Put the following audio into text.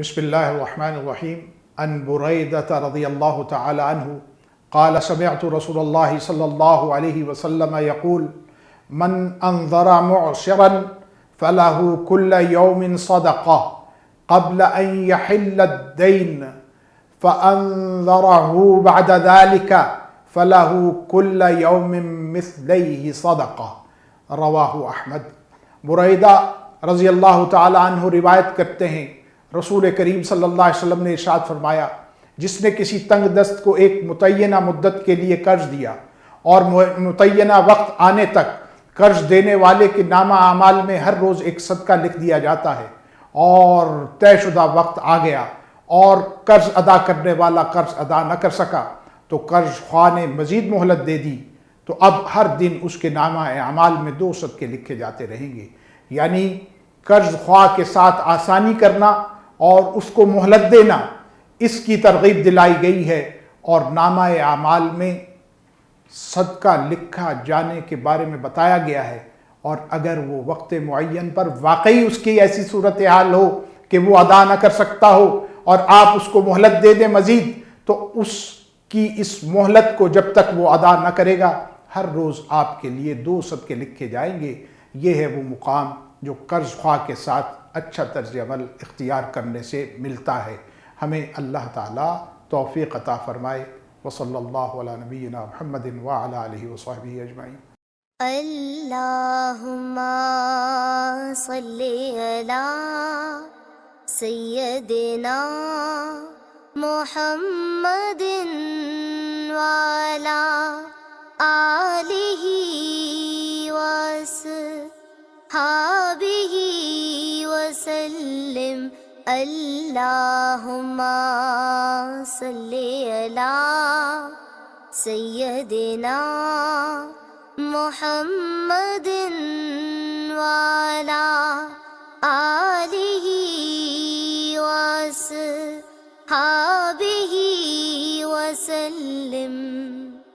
بسم الله الرحمن الرحيم. عن بريدة رضي الله تعالى عنه قال سمعت رسول الله صلى الله عليه وسلم يقول من أنذر معسرا فله كل يوم صدقة قبل أن يحل الدين فأنذره بعد ذلك فله كل يوم مثليه صدقة. رواہ احمد. بریدہ رضی اللہ تعالیٰ عنہ روایت کرتے ہیں رسول کریم صلی اللہ علیہ وسلم نے ارشاد فرمایا جس نے کسی تنگ دست کو ایک متعینہ مدت کے لیے قرض دیا اور متعینہ وقت آنے تک قرض دینے والے کے نامہ اعمال میں ہر روز ایک صدقہ لکھ دیا جاتا ہے اور طے شدہ وقت آ گیا اور قرض ادا کرنے والا قرض ادا نہ کر سکا تو قرض خواہ نے مزید مہلت دے دی تو اب ہر دن اس کے نامہ اعمال میں 2 صدقے لکھے جاتے رہیں گے. یعنی قرض خواہ کے ساتھ آسانی کرنا اور اس کو مہلت دینا اس کی ترغیب دلائی گئی ہے اور نامہ اعمال میں صدقہ لکھا جانے کے بارے میں بتایا گیا ہے. اور اگر وہ وقت معین پر واقعی اس کی ایسی صورتحال ہو کہ وہ ادا نہ کر سکتا ہو اور آپ اس کو مہلت دے دیں مزید تو اس کی اس مہلت کو جب تک وہ ادا نہ کرے گا ہر روز آپ کے لیے 2 صدقے لکھے جائیں گے. یہ ہے وہ مقام جو قرض خواہ کے ساتھ اچھا طرز عمل اختیار کرنے سے ملتا ہے. ہمیں اللہ تعالیٰ توفیق عطا فرمائے. وصلی اللہ علی نبینا محمد وعلی آلہ وصحبہ اجمعین. اللہم صلی علی سیدنا محمد وعلی آلہ وصحبہ وسلم. اللہم صلی علی سیدنا محمد وعلی آلہ وصحبہ وسلم.